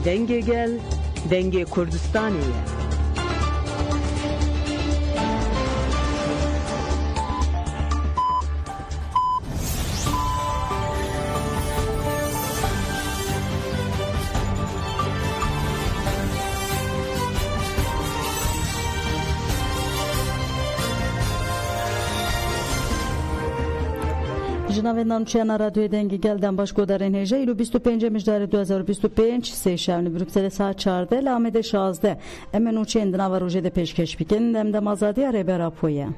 Denge gel, denge Kurdistaniye. جناب نانچیان رادیوی دنگی گلدن باش گودارین هجه ایلو 25 مجدار 2025 سه شبنی بروکسل ساعت 14 لامد 16 امن نوچین دناو روژه ده پیشکش بیکن دم دم آزادی عربه راپویه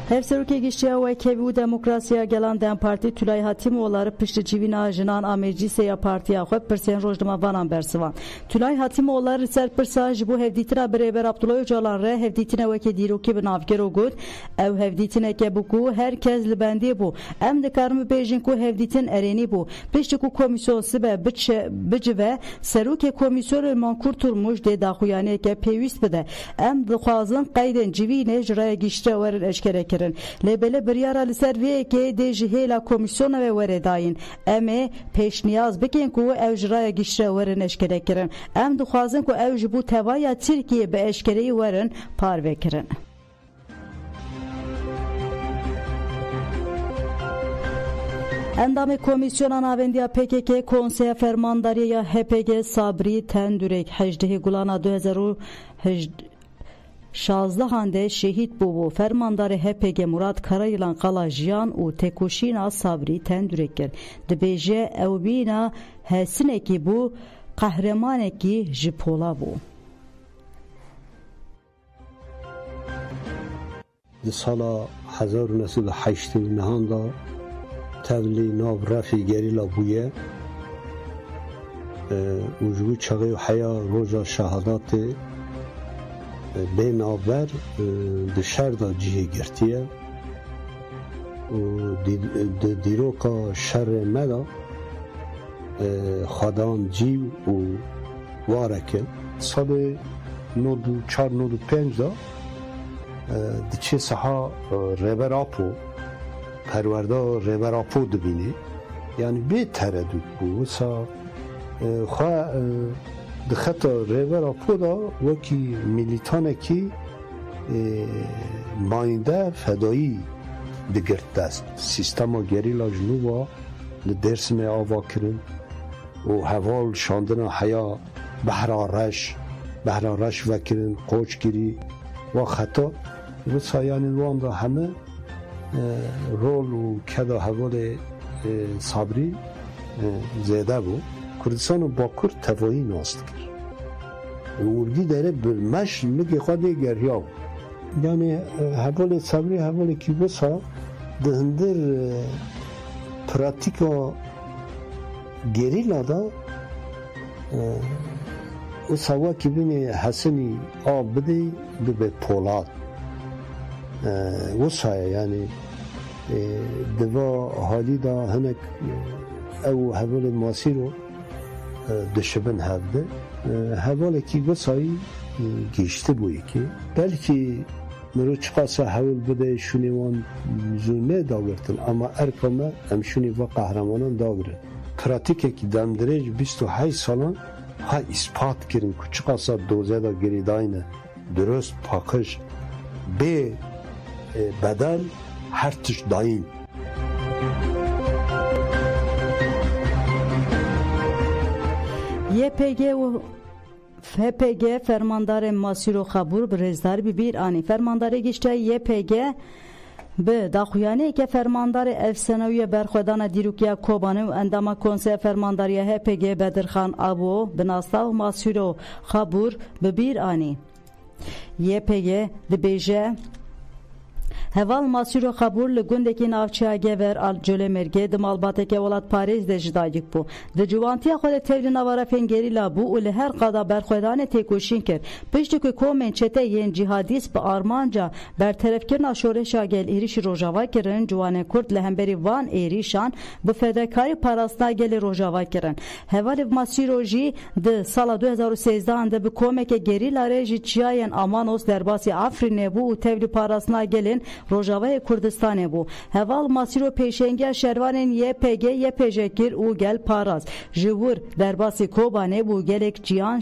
Hevseruke gişçiya ve kevi demokrasiya gelan dem parti Tülay Hatimoğulları pişti civina jinan ameclise ya partiya xwe pirsen rojduma vanan bersivan. Tülay Hatimoğulları ser pirsa ji bu hevdîtina bireber Abdullah Öcalan re hevdîtina weke dîrokî bi navgero got ew hevdîtineke bû ku herkes li bendê bû. Em dikarin bibêjin ku hevdîtin erênî bû. Piştî ku komîsyon sibe bicive serokê komîsyonê Mankur Turmuş dê daxuyaniyeke pêwîst bide. Em dixwazin qeydên civînê ji raya giştî werin eşkere Lebele biryara li ser vê yekê dê ji hêla komîsyona ve were dayîn. Em ê pêşniyaz bikin ku ew ji raya giştî werin eşkere kirin. Em dixwazin ku ew ji bo tevaya Tirkiye bi eşkereyî werin parve kirin. Endamê Komîsyona Navendiya PKK Konseya Fermandariya HPG Sabri Tendürek 18 Gulana 2016 de şehit bûbû fermandarê HPG Murat Karayılan qala jiyan û têkoşîna Sabri Tendürekir. Dibêje ew bîna hesinekî bû qehremanekî ji pola bû. Di sala 1908 nihan da tevlî nav refî gerîla bûye û ji wî çaxê heya roja şehadatê bê navber di şer da cihê girtiye û di dîroka şerê me da xwedan cîv û wareke salê 4-5 da diçe saha rêber Apo perwerda rêber Apo dibînê yani bê tereddüt bû wisa xwe di xeta rêber Apo da wekî milîtanekî mayînde fedayî digirt dest sîstema gerîla jinûva li Dêrsimê ava kirin û heval şandina heya behra reş vekirin qoç girî wa xeta wisa yanî wan da heme rol û keda hevalê Sabrî zêde bû. Kurdistan Bakur tevayî nas dikir. Urgî dere bi meş mikê xwe dê geriya. Yani hevalê Sabrî hevalekî wisa di hindir pratîka gerîla da wisa wekî binê hesinî av bidê bibe polat. Wisa yani diva halî da hinek ew hevalê Masîro dişibin hevde hevalekî wesayî gîştî bû yekê belkî mirov çiqasa hewl bide şûnê wan zûnê dagirtin ama erka me em şûnê ve qehremanan dagirin pratîkekî demdirêj 28 salan ha îspat kirin ku çiqasa dozê da girêdayîne durust paqij bê bedel her tişt dayîn. YPG و FPG فرماندار ماسیرو خبور برزدار ببیر آنی فرماندار گشته YPG به داخویانه که فرماندار افسانوی برخودان دیروکیا کوبانه و اندام کنسه فرمانداری HPG بدرخان آبو بناستا و ماسیرو خبور ببیر آنی YPG دبیجه Heval Masiro Xabur li gundekî navçeya Gever al Colemergê di malbateke welat Parêz de ji dayîk bû. Di ciwantiya xwe de tevlî navara fêngerîla bû û li her qada berxwedanê têkoşîn kir. Piştî ku komên çete yên cihadîst bi armanca berterefkirina şoreşa gel êrişî Rojava kirin, ciwanên Kurd li hemberî van êrîşan bi fedakarî parastina gelê Rojava kirin. Hevalê Masiro jî di sala 2013 de bi komeke gerîla re ji çiyayên Amanos derbasî Afrînê bû û tevlî parastina gelên Rojava Kurdistan bu. Heval Masiro peşengiya şervanên YPG YPJ kir û gel paraz. Jivur derbasî Kobanê bu gelek cihan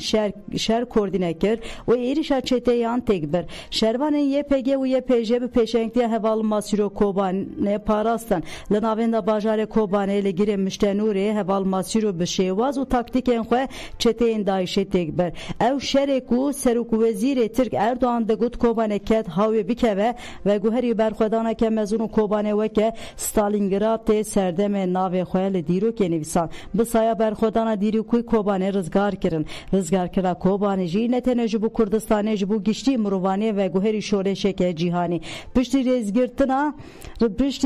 şer koordine kir û êrişa çeteyan tekbir. Şervanên YPG û YPJ bi peşengiya Heval Masiro Kobanê parastin. Li navenda bajarê Kobanê li girê Miştenûrê Heval Masiro bi şêwaz û taktikên xwe çeteyên Daişê tekbir. Ew şerê ku Serokvezîrê Tirk Erdoğan digot Kobanê ket hawê bikeve ve guherî berxwedaneke mezin û Kobanê weke Stalingrad tê serdemê navê xwe li dîrokê nivîsan. Bi saya berxwedana dîrokî Kobanê rizgar kirin. Rizgarkira Kobanê jî ne tenê ji bo Kurdistanê ji bo giştî mirovaniyê ve guherî şoreşeke cîhanî. Piştî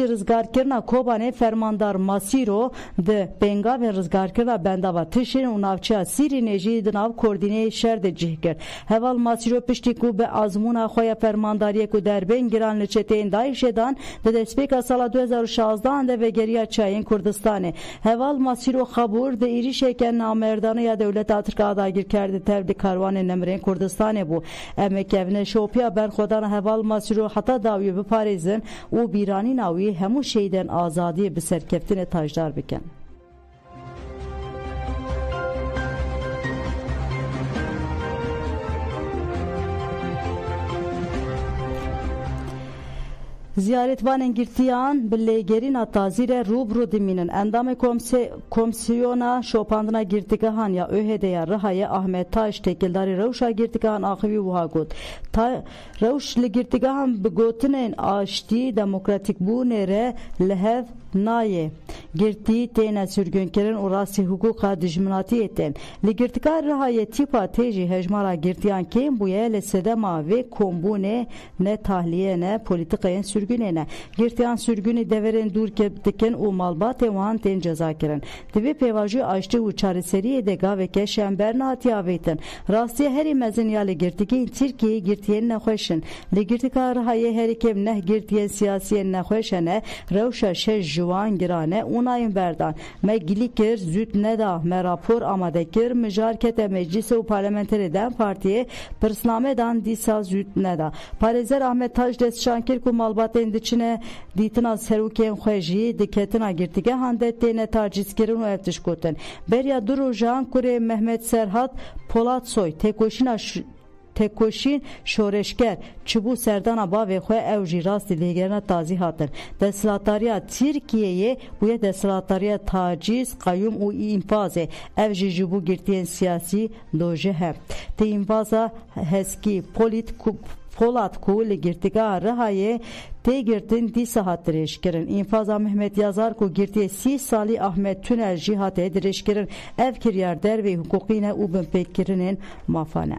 rizgarkirina Kobanê fermandar Masiro di pengavên rizgarkirina bendava Tişin û navçeya Sîrînê jî di nav koordîneyê şer de cih kir. Heval Masiro piştî ku bi azmûna xwe ya fermandariyê ku derbên giran li çeteyên Daişê dan di destpêka sala 2016 de vegeriya çayên Kurdistanê. Heval Masiro Xabûr di êrişeke namerdana ya dewleta Tirkiye dagir kerde tevdî karwanên nemirên Kurdistanê bû. Em ê kevne şopiya berxwedana Heval Masiro heta dawî biparêzin û bîranîna wî hemû şehîdên azadiyê bi serkeftinê tajdar bikin. Ziyaretvanên girtiyan bi lêgerîna tazî re rûbirû dimînin. Endamê Komsiyona Şopandina Girtîgehan ya ÖHD ya Rihayê Ahmet Taş tekildarî rewşa girtîgehan axivî wiha got. Rewş li girtîgehan bi gotinên aştî demokratîkbûnê re li hev nayê. Girtî têne sürgünkirin û rastî hukûqa dijminatiyê tên. Li girtîka Rihayê tîpa tê jî hejmara girtiyan kêm bûye li sedema vê kombûnê ne tahliyê ne polîtikayên sürgünê ne. Girtiyan sürgünî deverên dûr dikin û malbatê wan tên ceza kirin. Divê pêvajî aştî û çareseriyê de gaveke şember nehatiye avêtin. Rastiye herî mezin ya li girtîgehên Tirkiyeyê girtiyên nexweşin. Li girtîka Rihayê herî kêm neh girtiyên siyasiyên nexweş ne rewşa şeş jiwan girane û nayên berdan. Me gilî kir zût neda me rapor amade kir mijar kete meclîsê û parlamenterê Dem Partiyê pirsname dan dîsa zût neda. Parêzer Ahmet Taş destşan kir ku malbatên diçine dîtina serokên xwe jî di ketina girtîgehan de têne tacîzkirin û eftişgotin. Beriya du rojan kurê Mehmet Serhat Polatsoy tekoşîn şoreşker çibû serdana bavê xwe ew jî rastî lêgerina tazî hatin. Desthilatdariya Tirkiyeyê bûye desthilatdariya tacîz, qayûm û înfazê. Ev jî ji bo girtiyên siyasî doje he. Tê înfaza heskî Polat ku li girtîgeha Rihayê tê girtin dîsa hat dirêjkirin. Înfaza Mehmet Yazar ku girtiye 30 salî Ahmet Tünel jî hate dirêjkirin. Ev kiryar dervê hukûqî ne û binpêkkirinên mafa ne.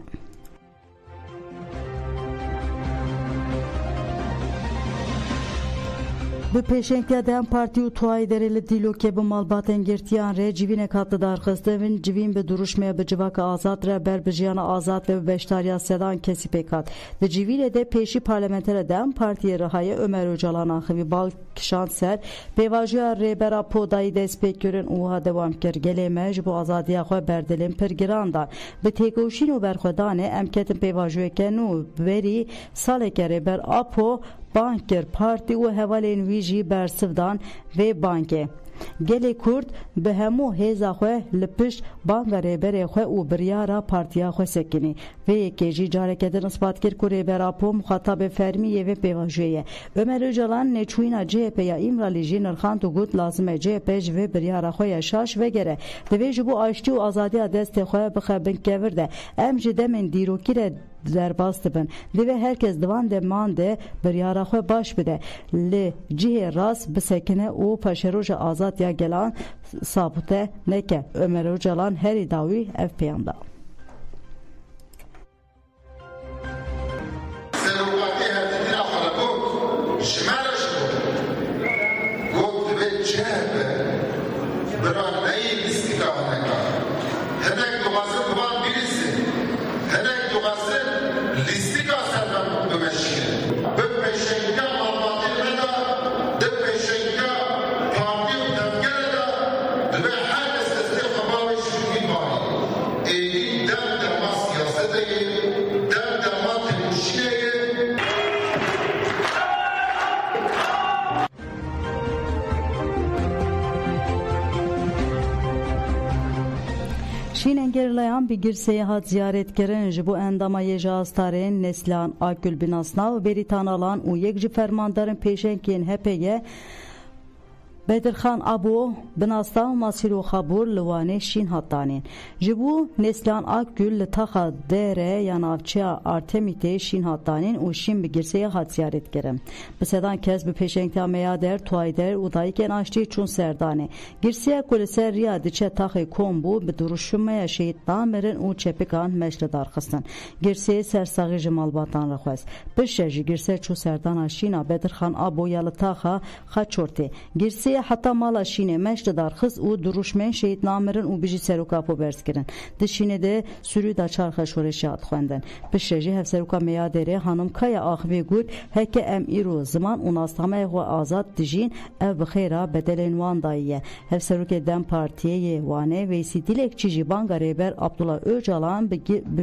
Bi pêşengiya Dem Partî û Tuhayê Derê li dîlokê bi malbatên girtiyan re civînek hat darxistin. Civîn bi duruşmaya bi civaka azad re ber bi jiyana azad ve bi beşdariya sedan kesî pêk hat. Di civînê de pêşî parlamentera Dem Partiyê Rihayê Ömer Öcalan axivî bal kişand ser pêvajiya rêbera Podayî dest pêk kirin û wiha dewam kir. Gelê me ji bo azadiya xwe berdilên pir giran dan. Bi têkoşîn û berxwedanê em ketin pêvajiyeke nû berî saleke rêber Apo Bankir Partî û hevalên wî jî bersivdan vê bankê. Gelê Kurd bi hemû hêza xwe li pişt banka rêberê xwe û biryara partiya xwe sekinî. Vê yekê jî careke din ispat kir ku rêbera Po muxatabê fermiyê vê pêvajiyê ye. Ömer Öcalan nêçûyîna CHP ya İmralî jî nirxand û got lazim e CHP ji vê biryara xwe ya şaş vegere. Divê ji bo aştî û azadiya destê xwe bixe binkevir de. Em ji demên dîrokî re derbas dibin. Divê herkes divan deman de biryara xwe baş bide. Li cihê rast bisekine û paşeroja azad ya gelan sabite neke. Ömer Öcalan herî dawî ev peyanda. Eğitim Şînên gerilayan bir girseyê hat ziyaretkirin ji bo endama yê ji astarên Neslihan Akgül binasnav berîtan alan û yek ji fermandarên pêşengên HPG Bedirxan Abo binasta Masîro Xabûr li Wanê şîn hat danîn. Ji bo Neslihan Akgül li taxa derê ya navçeya Artemitê şîn hat danîn û şîn bi girseyê hat ziyaretkirin. Bi sedan kes bi pêşengtiya Meyader, Tuayder û dayîkên aştî çûn serdanê. Girseyê ku li ser riya diçe taxê kom bû bi duruşmeya şehîd mirin û çepikan meş li darxistin. Girseyê sersaxî ji malbatan re xwest. Piştre jî girsey çû serdana şîna Bedirxan Abo ya li taxa Xaçortê. Girseyê hatta mala şînê meş li darxist û duruşmeyên şehîd namirin û bijî seroka pobers kirin. Di şînê de sürû da çarxa şoreşê hat xwendin. Piştre jî hevseroka Meyaderê Hanım Kaya Axivê got heke em îro ziman û nasnameya xwe azad dijîn ev bi xêra bedelên wan dayiye. Hevserokê Dem Partiyê Wanê Veysî Dilekçî jî banga rêber Abdullah Öcalan bi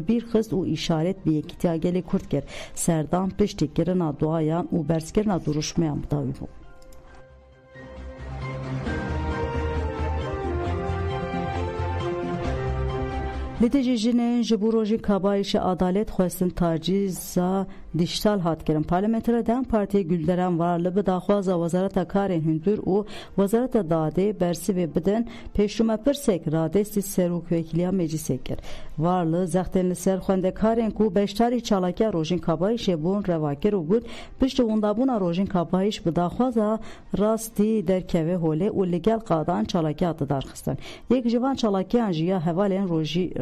bîr xist û îşaret bi yekîtiya gelê Kurd kir. Serdan piştî kirina duayan û berskirina duruşmeyan bidawî bû. Lidêjî jinên ji bo rojên kabayişê adalet xwestin tacîza dîjîtal hat kirin. Parlamentoya Dem Partiyê Gülderan var li bi daxwaza Wezareta Karên Hundir û Wezareta Dadê bersivê bidin pêşûmepirsek radestî Serokvekîliya Meclîsê kir. Var li zextên li ser xwendekarên ku beşdarî çalakiya rojên kabayişê bûn revakir û got piştî wendabûna rojên kabayîş bi daxwaza rastî derkeve holê û li gel qadan çalakiya hatı darxistin. Yek ji van çalakiyan jî ya hevalên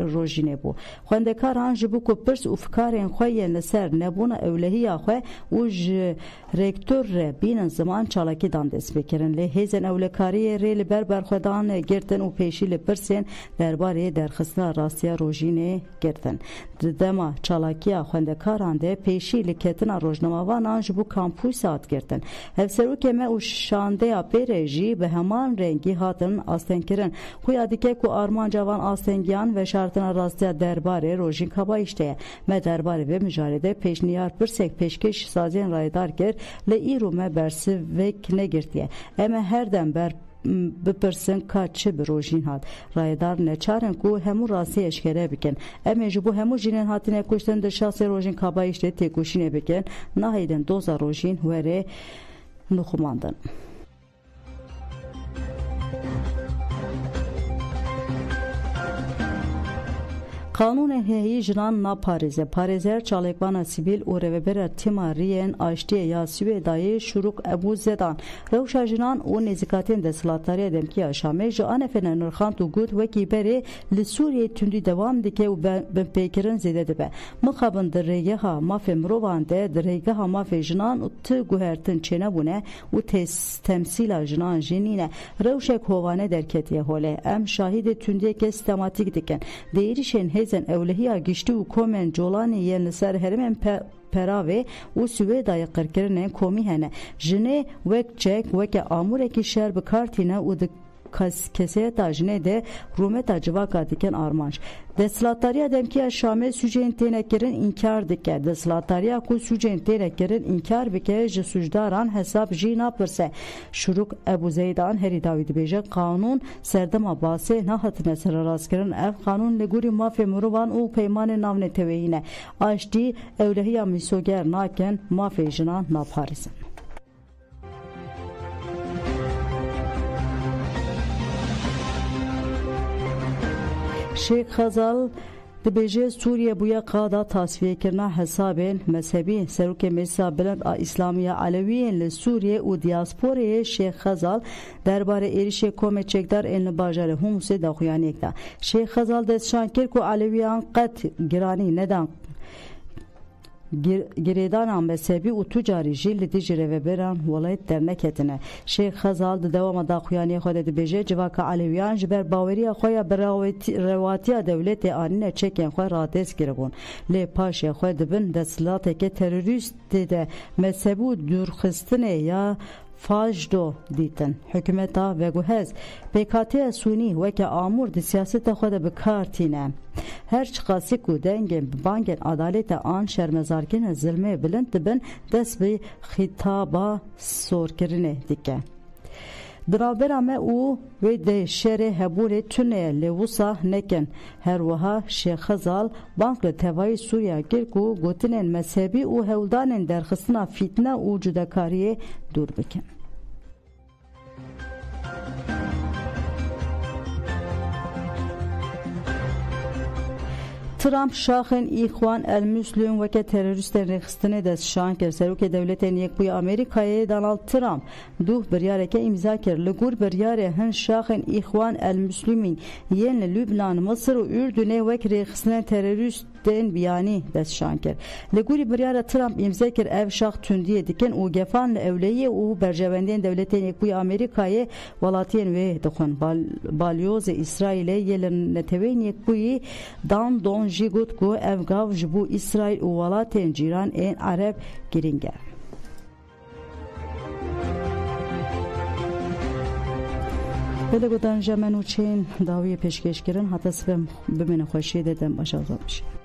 rojînê bû. Xwendekaran ji bo ku pirs û fikarên xwe yên li ser nebûna ewlehiya xwe û ji rektör re bînin ziman çalakîdan dest pêkirin. Lê hêzên ewlekariyê rê li ber berxwedan girtin û pêşî li pirsên derbarê derxistina rastiya rojînê girtin. Di dema çalakiya xwendekaran de pêşî li ketina rojnamavanan ji bo kampûsa hat girtin. Hevserokê me û şandeya pêrê jî bi heman rengî hatin astengkirin. Xuya dike ku armanca van astengiyan veşartina rastiya derbarê rojên kabayîş de ye. Me derbarê vê mijarê de pêşniyar pirsek pêşkêş saziyên rayedar kir li îro me bersivek negirtiye. Em ê her dem ber bipirsin ka çi bi rojîn hat. Rayedar neçarin ku hemû rastî eşkere bikin. Em ê ji bo hemû jinên hatine kuştin di şasê rojên kabayîş de têkoşînê bikin. Nahêdin doza rojîn werê nixumandin. Kanûnên hêyî jinan naparêze. Parêzer çalêkbana sivîl û rêvebera tîma riyên aştiyê ya Swêdayê Şuruk Ebû Zedan rewşa jinan û nêzîkatiyên desthilatdariya Demkiya Şamê ji anefêne nirxand û got wekî berê li Sûriyê tundî dewam dike û binpêkirin zêde dibe. Mixabin di rêgeha mafê mirovan de di rêgeha mafê jinan ti guhertin çênebûne û temsîla jinan jî nîne. Rewşek hovane derketiye holê. Em şahîdê tundiyeke sistematîk dikin. Di êrişên hêzên ewlehiya giştî û komên colanê yên li ser herêmên Peravê û Swêdayê qirkirinên komî hene. Jinê wek çek weke amûrekî şer bi kar tîne û di keseyeta jinê de rûmeta civaka dikin armanc. Desthilatdariya Demkiya Şamê sûceyên têne kirin înkar dike. Desthilatdariya ku sûceyên têne kirin înkar bike ji sûcdaran hesab jî napirse. Şuruk Ebû Zeydan herî dawî dibêje kanûn serdema basê nahatine serrastkirin. Ev kanûn li gorî mafê mirovan û peymanên navneteweyî ne. Aştî ewlehiya mîsoger nakin mafê jinan naparêzin. Şeyh Xezal dibêje Sûriye bûye qada tasfiyekirina hesabên mezhebî. Serokê Meclisa Bilind a İslamiya Alewiyên li Sûriye û diasporayê Şeyh Xezal derbarê êrişê komê çekdar ên li bajarê Humusê daxuyaniyek da. Şeyh Xezal destşan kir ku Alewiyan qet giranî nedan girêdana mezhebî û tucarî jî li dijî rêveberan welayet derneketine. Şeyh Xezal di dewama daxuyaniyê xwe de dibêje civaka Alewiyan ji ber baweriya xwe ya bi rewatiya dewletê anîne çekên xwe radest kiribûn. Lê paşê xwe dibin desthilateke terorîstê de mezhebî û dûrxistinê ya Fajdo dîtin. Hikûmeta veguhez PKK Sunî weke amûr di siyaseta xwe de bi kar tîne. Her çiqasî ku dengên bi bangên adalêta an şermezarkirina zilmê bilind dibin dest bi xîtaba sorkirinê dike. Dravbera me û wê de şerê hebûrê tuneye lewisa nekin. Her wiha Şêx Xezal bank li tevayê Sûriya kir ku gotinên mezhebî û hewldanên derxistina fîtne û cudekariyê dûr bikin. Trump şaxên İxwan el-Müslüm weke terorîstên rêxistinê destşan kir. Serokê Dewletên Yekbûyî Amerîkayê Donald Trump duh biryareke îmza kir. Li gor biryarê hin şaxên İxwan el-Müslümîn yên li Lübnan, Mısır û Ürdünê wek rêxistinên terorîstên biyanî destşan kir. Li gorî biryara Trump îmza kir ev şax tundiyê dikin û gefan li ewleyê û berjewendiyên Dewletên Yekbûyî Amerîkayê welatiyên wê dixwin. Balyozê İsraîlê yê li Netewên Yekbûyî dan don jî got ku ev gav ji bo İsraîl û welatên cîran ên Arab girîng e. Belê gotan ji me nûçeyên dawiyê pêşkêşkirin hata sibem bimêne xweşiyê de dem baş azad bişin.